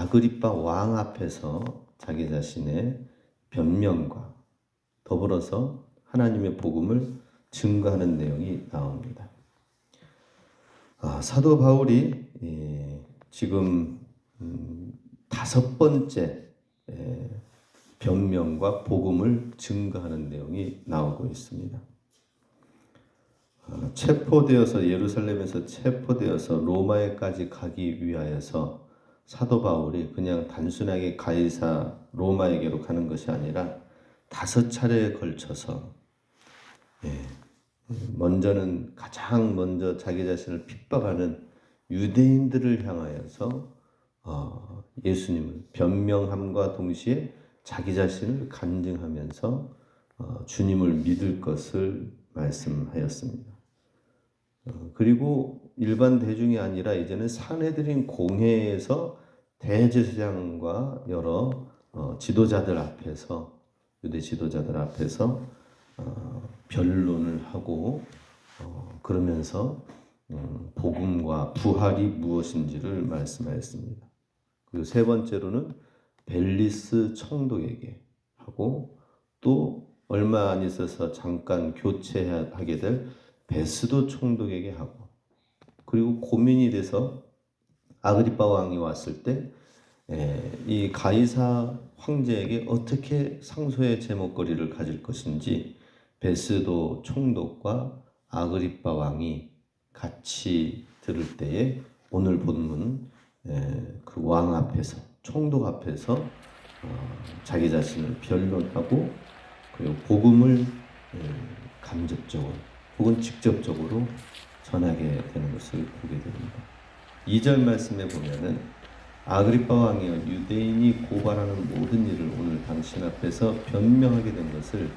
아그리빠 왕 앞에서 자기 자신의 변명과 더불어서 하나님의 복음을 증거하는 내용이 나옵니다. 사도 바울이 지금 5번째 변명과 복음을 증거하는 내용이 나오고 있습니다. 체포되어서 예루살렘에서 체포되어서 로마에까지 가기 위하여서 사도 바울이 그냥 단순하게 가이사 로마에게로 가는 것이 아니라 5차례에 걸쳐서 먼저는 가장 먼저 자기 자신을 핍박하는 유대인들을 향하여서 예수님을 변명함과 동시에 자기 자신을 간증하면서 주님을 믿을 것을 말씀하였습니다. 그리고 일반 대중이 아니라 이제는 산헤드린 공회에서 대제사장과 여러 지도자들 앞에서 유대 지도자들 앞에서 변론을 하고 그러면서 복음과 부활이 무엇인지를 말씀하였습니다. 그리고 세 번째로는 벨리스 총독에게 하고 또 얼마 안 있어서 잠깐 교체하게 될 베스도 총독에게 하고 그리고 고민이 돼서 아그리빠 왕이 왔을 때 이 가이사 황제에게 어떻게 상소의 제목거리를 가질 것인지 베스도 총독과 아그리빠 왕이 같이 들을 때에 오늘 본문 그 왕 앞에서 총독 앞에서 자기 자신을 변론하고 그리고 복음을 간접적으로 혹은 직접적으로 전하게 되는 것을 보게 됩니다. 2절 말씀에 보면은 아그리빠 왕이여 유대인이 고발하는 모든 일을 오늘 당신 앞에서 변명하게 된 것을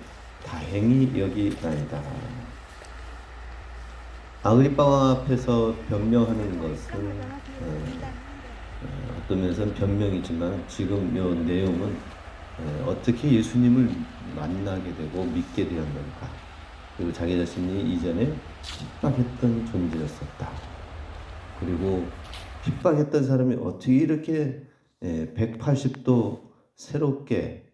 다행히 여기나이다. 아그리빠 왕 앞에서 변명하는 것은 어떤 면에서는 변명이지만 지금 이 내용은 어떻게 예수님을 만나게 되고 믿게 되었는가, 그리고 자기 자신이 이전에 핍박했던 존재였었다. 그리고 핍박했던 사람이 어떻게 이렇게 180도 새롭게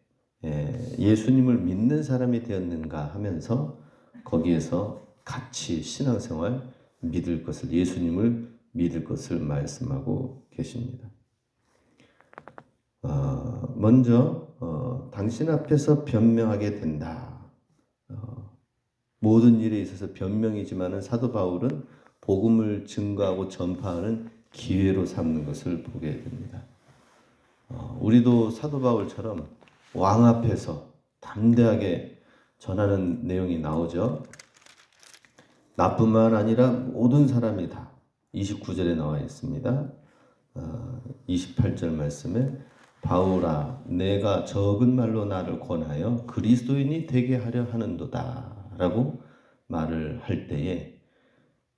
예수님을 믿는 사람이 되었는가 하면서 거기에서 같이 신앙생활 믿을 것을, 예수님을 믿을 것을 말씀하고 계십니다. 먼저 당신 앞에서 변명하게 된다. 모든 일에 있어서 변명이지만은 사도 바울은 복음을 증거하고 전파하는 기회로 삼는 것을 보게 됩니다. 우리도 사도 바울처럼 왕 앞에서 담대하게 전하는 내용이 나오죠. 나뿐만 아니라 모든 사람이 다 29절에 나와 있습니다. 28절 말씀에 바울아 내가 적은 말로 나를 권하여 그리스도인이 되게 하려 하는도다 라고 말을 할 때에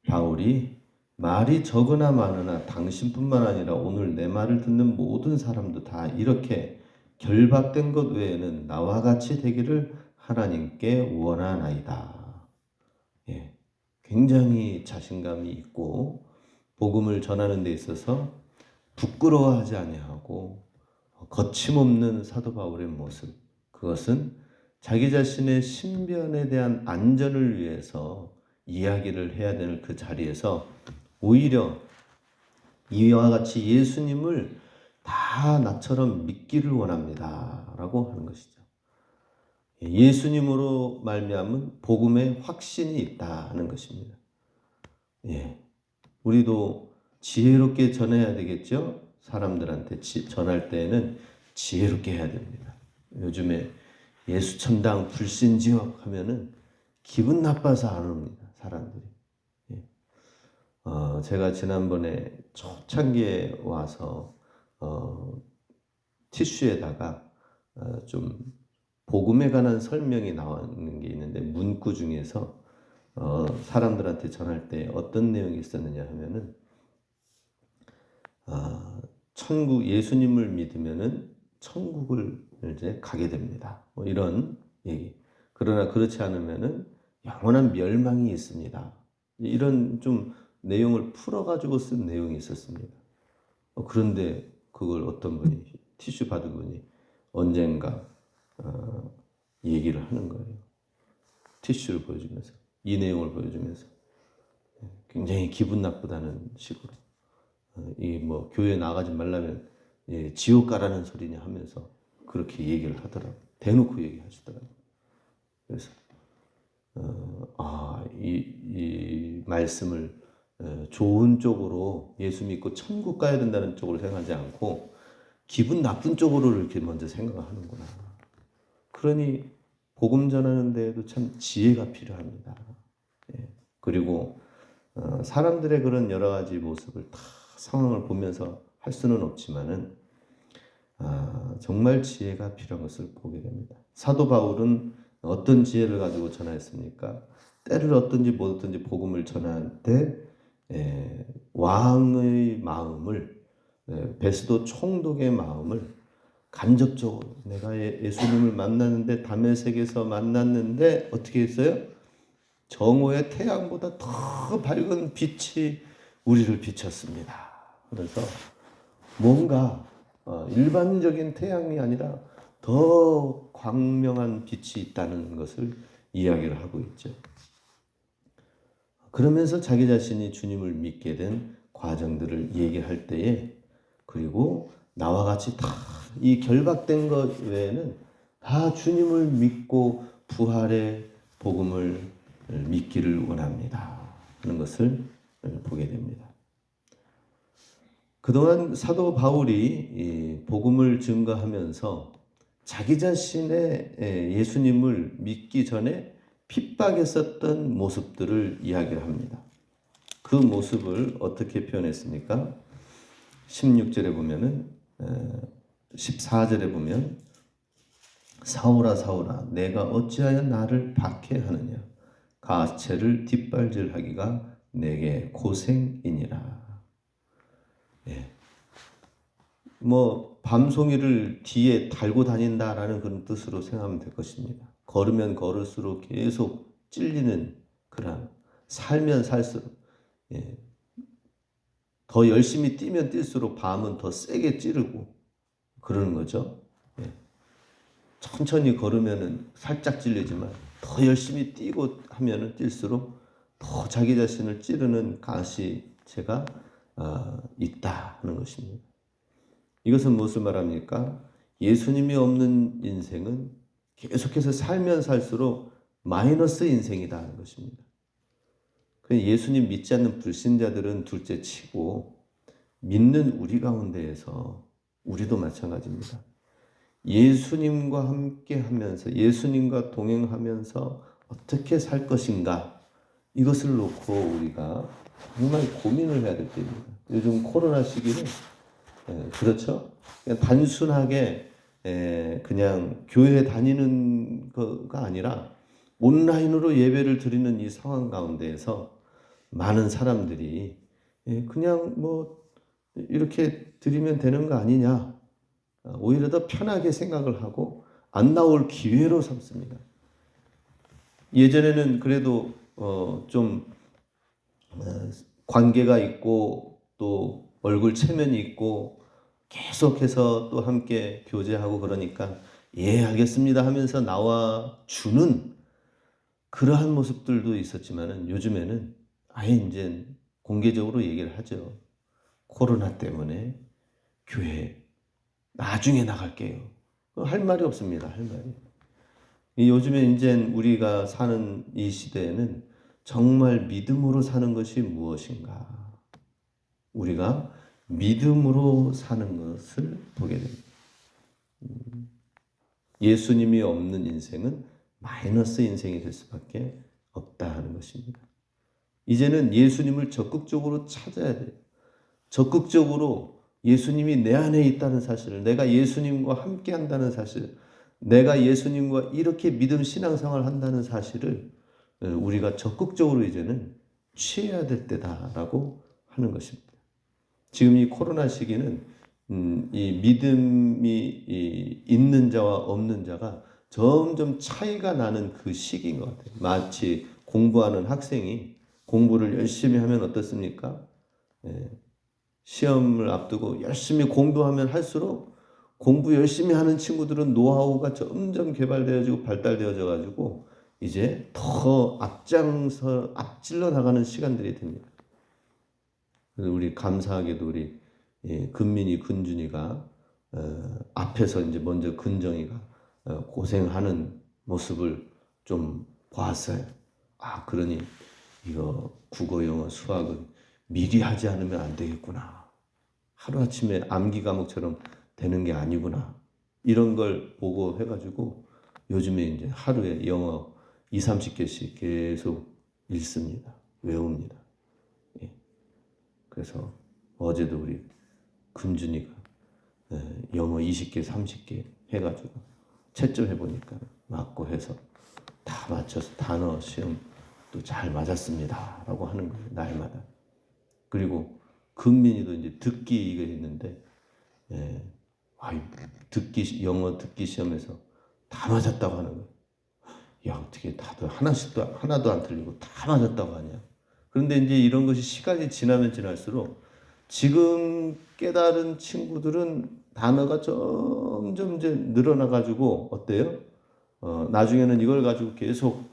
바울이 말이 적으나 많으나 당신뿐만 아니라 오늘 내 말을 듣는 모든 사람도 다 이렇게 결박된 것 외에는 나와 같이 되기를 하나님께 원하나이다. 굉장히 자신감이 있고 복음을 전하는 데 있어서 부끄러워하지 아니하고 거침없는 사도 바울의 모습, 그것은 자기 자신의 신변에 대한 안전을 위해서 이야기를 해야 되는 그 자리에서 오히려 이와 같이 예수님을 다 나처럼 믿기를 원합니다 라고 하는 것이죠. 예수님으로 말미암은 복음에 확신이 있다는 것입니다. 우리도 지혜롭게 전해야 되겠죠. 사람들한테 전할 때에는 지혜롭게 해야 됩니다. 요즘에 예수천당 불신지역 하면은 기분 나빠서 안 옵니다. 사람들이. 제가 지난번에 초창기에 와서 티슈에다가 좀 복음에 관한 설명이 나오는 게 있는데 문구 중에서 사람들한테 전할 때 어떤 내용이 있었느냐 하면은 천국, 예수님을 믿으면은 천국을 이제 가게 됩니다. 뭐 이런 얘기. 그러나 그렇지 않으면은 영원한 멸망이 있습니다. 이런 좀 내용을 풀어가지고 쓴 내용이 있었습니다. 그런데 그걸 어떤 분이 티슈 받은 분이 언젠가 얘기를 하는 거예요. 티슈를 보여주면서 이 내용을 보여주면서 굉장히 기분 나쁘다는 식으로 이 뭐 교회 나가지 말라면 지옥 가라는 소리냐 하면서 그렇게 얘기를 하더라고요. 대놓고 얘기하시더라고요. 그래서 이 말씀을 좋은 쪽으로 예수 믿고 천국 가야 된다는 쪽으로 생각하지 않고 기분 나쁜 쪽으로 이렇게 먼저 생각을 하는구나. 그러니 복음 전하는 데에도 참 지혜가 필요합니다. 그리고 사람들의 그런 여러 가지 모습을 다 상황을 보면서 할 수는 없지만은 정말 지혜가 필요한 것을 보게 됩니다. 사도 바울은 어떤 지혜를 가지고 전하였습니까? 때를 얻든지 못 얻든지 복음을 전할 때 왕의 마음을 베스도 총독의 마음을 간접적으로 내가 예수님을 만났는데 다메섹에서 만났는데 어떻게 했어요? 정오의 태양보다 더 밝은 빛이 우리를 비쳤습니다. 그래서 뭔가 일반적인 태양이 아니라 더 광명한 빛이 있다는 것을 이야기를 하고 있죠. 그러면서 자기 자신이 주님을 믿게 된 과정들을 얘기할 때에 그리고 나와 같이 다 이 결박된 것 외에는 다 주님을 믿고 부활의 복음을 믿기를 원합니다 하는 것을 보게 됩니다. 그동안 사도 바울이 복음을 증거하면서 자기 자신의 예수님을 믿기 전에 핍박했었던 모습들을 이야기를 합니다. 그 모습을 어떻게 표현했습니까? 16절에 보면은 14절에 보면 사울아 사울아 내가 어찌하여 나를 박해하느냐 가채를 뒷발질하기가 내게 고생이니라. 뭐 밤송이를 뒤에 달고 다닌다라는 그런 뜻으로 생각하면 될 것입니다. 걸으면 걸을수록 계속 찔리는 그런 살면 살수록 더 열심히 뛰면 뛸수록 밤은 더 세게 찌르고 그러는 거죠. 천천히 걸으면은 살짝 찔리지만 더 열심히 뛰고 하면은 뛸수록 더 자기 자신을 찌르는 가시제가 있다 하는 것입니다. 이것은 무엇을 말합니까? 예수님이 없는 인생은 계속해서 살면 살수록 마이너스 인생이다 하는 것입니다. 예수님 믿지 않는 불신자들은 둘째 치고 믿는 우리 가운데에서 우리도 마찬가지입니다. 예수님과 함께 하면서 예수님과 동행하면서 어떻게 살 것인가 이것을 놓고 우리가 정말 고민을 해야 될 때입니다. 요즘 코로나 시기는 그렇죠? 그냥 단순하게 그냥 교회 다니는 거가 아니라 온라인으로 예배를 드리는 이 상황 가운데에서 많은 사람들이 그냥 뭐 이렇게 드리면 되는 거 아니냐 오히려 더 편하게 생각을 하고 안 나올 기회로 삼습니다. 예전에는 그래도 좀 관계가 있고 또 얼굴 체면이 있고 계속해서 또 함께 교제하고 그러니까 예 알겠습니다 하면서 나와 주는 그러한 모습들도 있었지만은 요즘에는 아예 이제 공개적으로 얘기를 하죠. 코로나 때문에 교회 나중에 나갈게요. 할 말이 없습니다. 할 말이. 요즘에 이제 우리가 사는 이 시대에는 정말 믿음으로 사는 것이 무엇인가? 우리가 믿음으로 사는 것을 보게 됩니다. 예수님이 없는 인생은 마이너스 인생이 될 수밖에 없다 하는 것입니다. 이제는 예수님을 적극적으로 찾아야 돼요. 적극적으로 예수님이 내 안에 있다는 사실을, 내가 예수님과 함께 한다는 사실, 내가 예수님과 이렇게 믿음 신앙생활을 한다는 사실을 우리가 적극적으로 이제는 취해야 될 때다라고 하는 것입니다. 지금 이 코로나 시기는 이 믿음이 있는 자와 없는 자가 점점 차이가 나는 그 시기인 것 같아요. 마치 공부하는 학생이 공부를 열심히 하면 어떻습니까? 시험을 앞두고 열심히 공부하면 할수록 공부 열심히 하는 친구들은 노하우가 점점 개발되어지고 발달되어져 가지고 이제 더 앞질러 나가는 시간들이 됩니다. 그래서 우리 감사하게도 우리 근민이, 근준이가 앞에서 이제 먼저 근정이가 고생하는 모습을 좀 보았어요. 아, 그러니 이거 국어, 영어, 수학은 미리 하지 않으면 안 되겠구나. 하루아침에 암기 과목처럼 되는 게 아니구나. 이런 걸 보고 해가지고 요즘에 이제 하루에 영어 20, 30개씩 계속 읽습니다. 외웁니다. 예. 그래서 어제도 우리 근준이가 영어 20개, 30개 해가지고 채점해보니까 맞고 해서 다 맞춰서 단어 시험 또 잘 맞았습니다. 라고 하는 거예요. 날마다. 그리고 근민이도 이제 듣기 이거 했는데 영어 듣기 시험에서 다 맞았다고 하는 거예요. 야, 어떻게 다들 하나도 안 틀리고 다 맞았다고 하냐. 그런데 이제 이런 것이 시간이 지나면 지날수록 지금 깨달은 친구들은 단어가 점점 이제 늘어나가지고 어때요? 나중에는 이걸 가지고 계속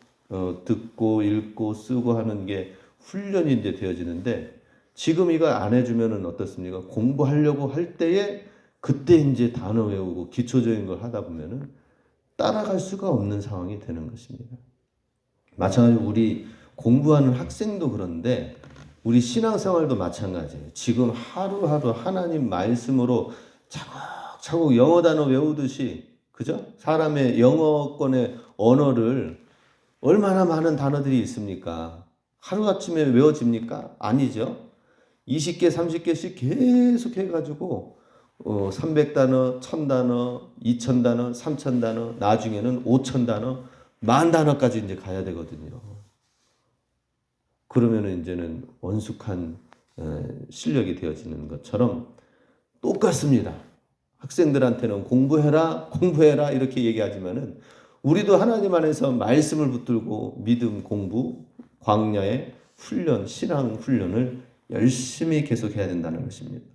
듣고 읽고 쓰고 하는 게 훈련이 이제 되어지는데 지금 이걸 안 해주면은 어떻습니까? 공부하려고 할 때에 그때 이제 단어 외우고 기초적인 걸 하다 보면은 따라갈 수가 없는 상황이 되는 것입니다. 마찬가지로 우리 공부하는 학생도 그런데 우리 신앙생활도 마찬가지예요. 지금 하루하루 하나님 말씀으로 차곡차곡 영어 단어 외우듯이, 그죠? 사람의 영어권의 언어를 얼마나 많은 단어들이 있습니까? 하루아침에 외워집니까? 아니죠. 20개, 30개씩 계속 해가지고 300단어, 1000단어, 2000단어, 3000단어, 나중에는 5000단어, 10,000단어까지 이제 가야 되거든요. 그러면은 이제는 원숙한 실력이 되어지는 것처럼 똑같습니다. 학생들한테는 공부해라 이렇게 얘기하지만은 우리도 하나님 안에서 말씀을 붙들고 믿음 공부, 광야의 훈련, 신앙 훈련을 열심히 계속해야 된다는 것입니다.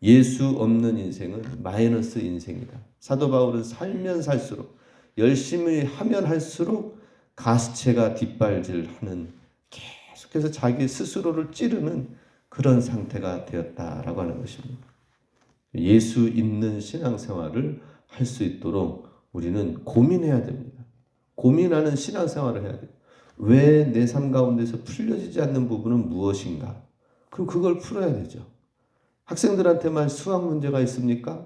예수 없는 인생은 마이너스 인생이다. 사도 바울은 살면 살수록 열심히 하면 할수록 가시체가 뒷발질하는, 계속해서 자기 스스로를 찌르는 그런 상태가 되었다라고 하는 것입니다. 예수 있는 신앙생활을 할 수 있도록 우리는 고민해야 됩니다. 고민하는 신앙생활을 해야 돼요. 왜 내 삶 가운데서 풀려지지 않는 부분은 무엇인가? 그럼 그걸 풀어야 되죠. 학생들한테만 수학 문제가 있습니까?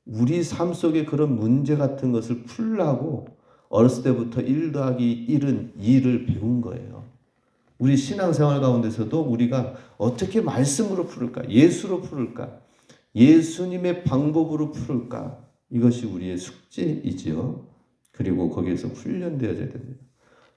우리 삶 속에 그런 문제 같은 것을 풀라고 어렸을 때부터 1 더하기 1은 2를 배운 거예요. 우리 신앙생활 가운데서도 우리가 어떻게 말씀으로 풀을까? 예수로 풀을까? 예수님의 방법으로 풀을까? 이것이 우리의 숙제이지요. 그리고 거기에서 훈련되어져야 됩니다.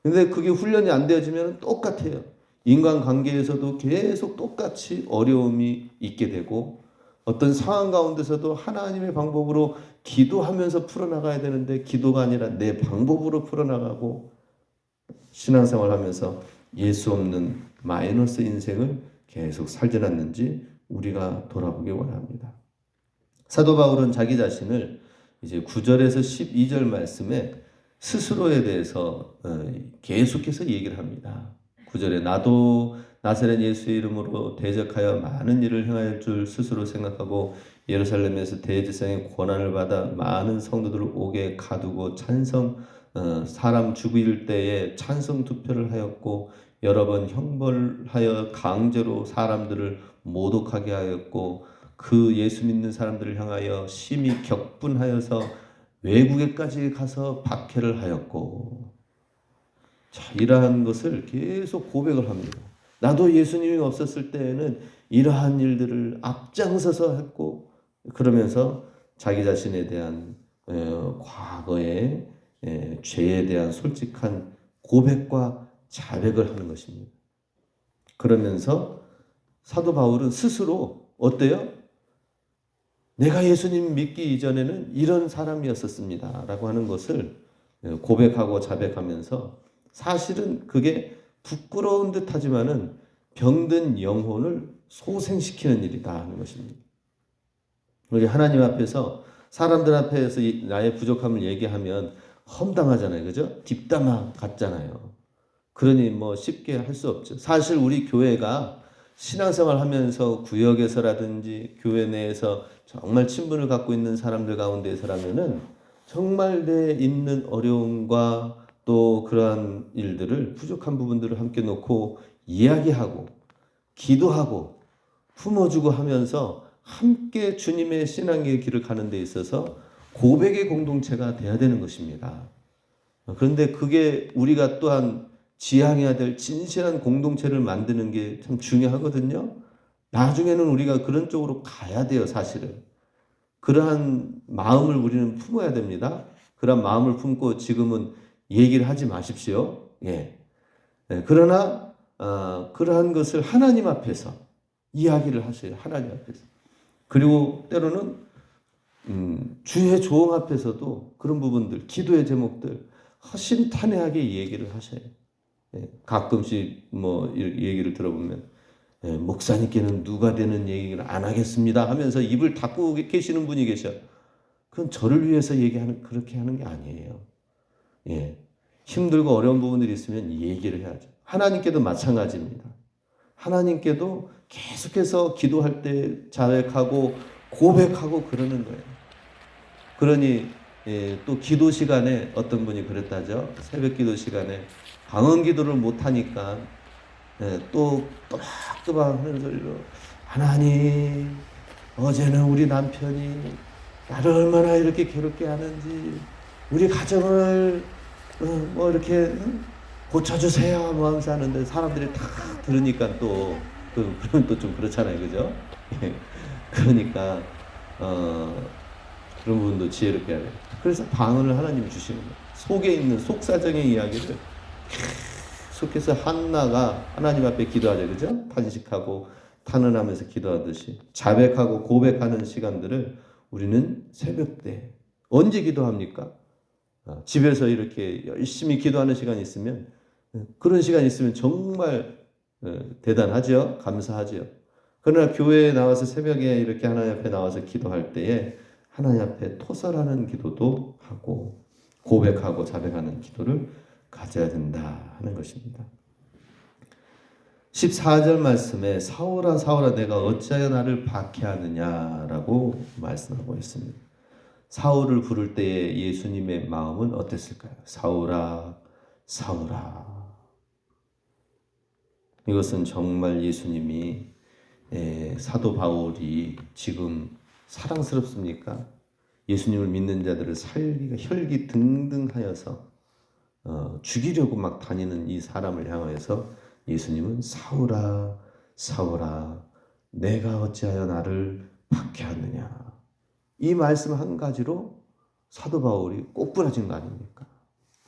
근데 그게 훈련이 안 되어지면 똑같아요. 인간관계에서도 계속 똑같이 어려움이 있게 되고 어떤 상황 가운데서도 하나님의 방법으로 기도하면서 풀어나가야 되는데 기도가 아니라 내 방법으로 풀어나가고 신앙생활하면서 예수 없는 마이너스 인생을 계속 살지 않는지 우리가 돌아보기 원합니다. 사도 바울은 자기 자신을 이제 9절에서 12절 말씀에 스스로에 대해서 계속해서 얘기를 합니다. 9절에 나도 나사렛 예수의 이름으로 대적하여 많은 일을 행할 줄 스스로 생각하고 예루살렘에서 대제사장의 권한을 받아 많은 성도들을 옥에 가두고 사람 죽일 때에 찬성 투표를 하였고 여러 번 형벌하여 강제로 사람들을 모독하게 하였고 그 예수 믿는 사람들을 향하여 심히 격분하여서 외국에까지 가서 박해를 하였고, 자, 이러한 것을 계속 고백을 합니다. 나도 예수님이 없었을 때에는 이러한 일들을 앞장서서 했고, 그러면서 자기 자신에 대한 과거의 죄에 대한 솔직한 고백과 자백을 하는 것입니다. 그러면서 사도 바울은 스스로 어때요? 내가 예수님 믿기 이전에는 이런 사람이었었습니다. 라고 하는 것을 고백하고 자백하면서 사실은 그게 부끄러운 듯 하지만은 병든 영혼을 소생시키는 일이다 하는 것입니다. 우리 하나님 앞에서 사람들 앞에서 나의 부족함을 얘기하면 험담하잖아요. 그죠? 뒷담화 같잖아요. 그러니 뭐 쉽게 할 수 없죠. 사실 우리 교회가 신앙생활 하면서 구역에서라든지 교회 내에서 정말 친분을 갖고 있는 사람들 가운데서라면은 정말 내 있는 어려움과 또 그러한 일들을 부족한 부분들을 함께 놓고 이야기하고 기도하고 품어주고 하면서 함께 주님의 신앙의 길을 가는 데 있어서 고백의 공동체가 돼야 되는 것입니다. 그런데 그게 우리가 또한 지향해야 될 진실한 공동체를 만드는 게 참 중요하거든요. 나중에는 우리가 그런 쪽으로 가야 돼요, 사실은. 그러한 마음을 우리는 품어야 됩니다. 그런 마음을 품고 지금은 얘기를 하지 마십시오. 예. 그러나 그러한 것을 하나님 앞에서 이야기를 하세요. 하나님 앞에서. 그리고 때로는 주의 조언 앞에서도 그런 부분들, 기도의 제목들 허심탄회하게 얘기를 하셔요. 예, 가끔씩 뭐 얘기를 들어보면 목사님께는 누가 되는 얘기를 안 하겠습니다 하면서 입을 닫고 계시는 분이 계셔. 그건 저를 위해서 그렇게 하는 게 아니에요. 예, 힘들고 어려운 부분들이 있으면 얘기를 해야죠. 하나님께도 마찬가지입니다. 하나님께도 계속해서 기도할 때 자백하고 고백하고 그러는 거예요. 그러니 또 기도 시간에 어떤 분이 그랬다죠. 새벽 기도 시간에 방언 기도를 못하니까 또 또박또박 하는 소리로 하나님 어제는 우리 남편이 나를 얼마나 이렇게 괴롭게 하는지 우리 가정을 뭐 이렇게 고쳐주세요 뭐 하면서 하는데 사람들이 다 들으니까 또 그러면 또 좀 그렇잖아요. 그죠? 그러니까 그런 부분도 지혜롭게 해야 돼요. 그래서 방언을 하나님이 주시는 거예요. 속에 있는 속사정의 이야기를 계속해서 한나가 하나님 앞에 기도하죠. 그죠? 탄식하고 탄원하면서 기도하듯이 자백하고 고백하는 시간들을 우리는 새벽 때 언제 기도합니까? 집에서 이렇게 열심히 기도하는 시간이 있으면 그런 시간이 있으면 정말 대단하죠. 감사하죠. 그러나 교회에 나와서 새벽에 이렇게 하나님 앞에 나와서 기도할 때에 하나님 앞에 토설하는 기도도 하고 고백하고 자백하는 기도를 가져야 된다 하는 것입니다. 14절 말씀에 사울아 사울아 내가 어찌하여 나를 박해하느냐라고 말씀하고 있습니다. 사울을 부를 때에 예수님의 마음은 어땠을까요? 사울아 사울아. 이것은 정말 예수님이 사도 바울이 지금 사랑스럽습니까? 예수님을 믿는 자들을 살기가 혈기등등하여서 죽이려고 막 다니는 이 사람을 향해서 예수님은 사울아 사울아 내가 어찌하여 나를 박해하느냐. 이 말씀 한 가지로 사도 바울이 꼬꾸라진 거 아닙니까?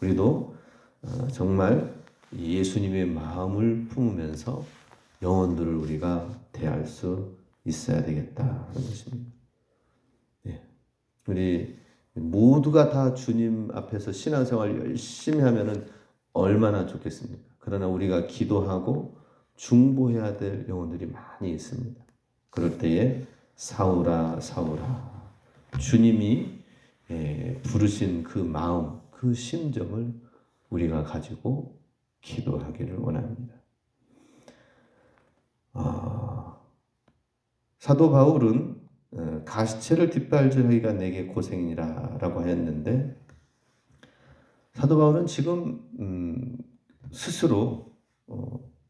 우리도 정말 예수님의 마음을 품으면서 영혼들을 우리가 대할 수 있어야 되겠다 하는 것입니다. 네. 우리 모두가 다 주님 앞에서 신앙생활 열심히 하면은 얼마나 좋겠습니까? 그러나 우리가 기도하고 중보해야 될 영혼들이 많이 있습니다. 그럴 때에 사울아 사울아 주님이 부르신 그 마음, 그 심정을 우리가 가지고 기도하기를 원합니다. 사도 바울은 가시체를 뒷발질하기가 내게 고생이라 라고 하였는데 사도 바울은 지금 스스로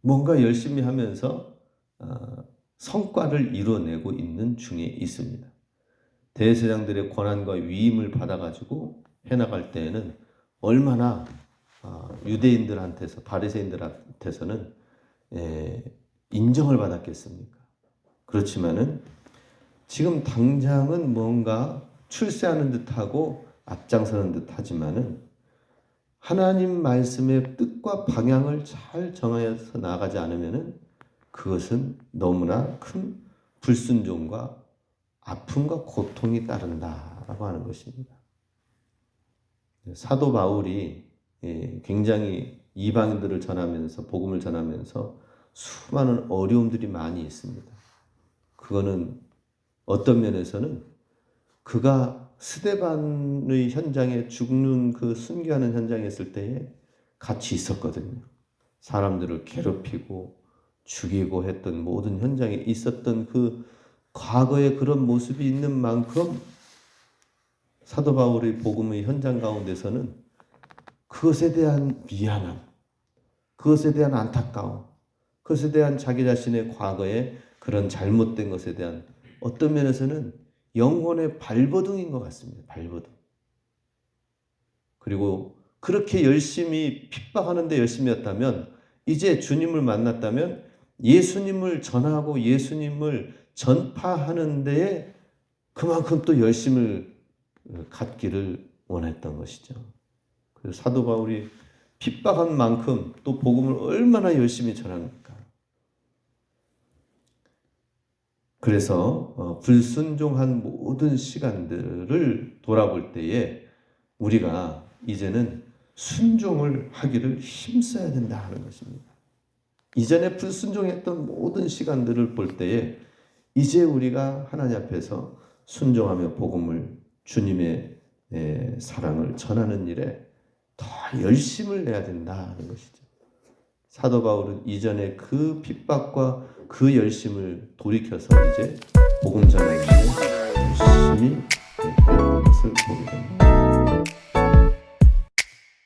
뭔가 열심히 하면서 성과를 이뤄내고 있는 중에 있습니다. 대제사장들의 권한과 위임을 받아가지고 해나갈 때에는 얼마나 유대인들한테서 바리새인들한테서는 인정을 받았겠습니까? 그렇지만은 지금 당장은 뭔가 출세하는 듯하고 앞장서는 듯하지만은 하나님 말씀의 뜻과 방향을 잘 정하여서 나아가지 않으면은 그것은 너무나 큰 불순종과 아픔과 고통이 따른다라고 하는 것입니다. 사도 바울이 굉장히 이방인들을 전하면서 복음을 전하면서 수많은 어려움들이 많이 있습니다. 그거는 어떤 면에서는 그가 스데반의 현장에 죽는 그 순교하는 현장에 있을 때에 같이 있었거든요. 사람들을 괴롭히고 죽이고 했던 모든 현장에 있었던 그 과거의 그런 모습이 있는 만큼 사도 바울의 복음의 현장 가운데서는 그것에 대한 미안함, 그것에 대한 안타까움, 그것에 대한 자기 자신의 과거의 그런 잘못된 것에 대한 어떤 면에서는 영혼의 발버둥인 것 같습니다. 발버둥. 그리고 그렇게 열심히 핍박하는 데 열심이었다면 이제 주님을 만났다면 예수님을 전하고 예수님을 전파하는 데에 그만큼 또 열심을 갖기를 원했던 것이죠. 그래서 사도 바울이 핍박한 만큼 또 복음을 얼마나 열심히 전합니까? 그래서 불순종한 모든 시간들을 돌아볼 때에 우리가 이제는 순종을 하기를 힘써야 된다 하는 것입니다. 이전에 불순종했던 모든 시간들을 볼 때에 이제 우리가 하나님 앞에서 순종하며 복음을 주님의 사랑을 전하는 일에 더 열심을 내야 된다 하는 것이죠. 사도 바울은 이전에 그 핍박과 그 열심을 돌이켜서 이제 복음 전하는 일에 열심히 했던 것을 보게 됩니다.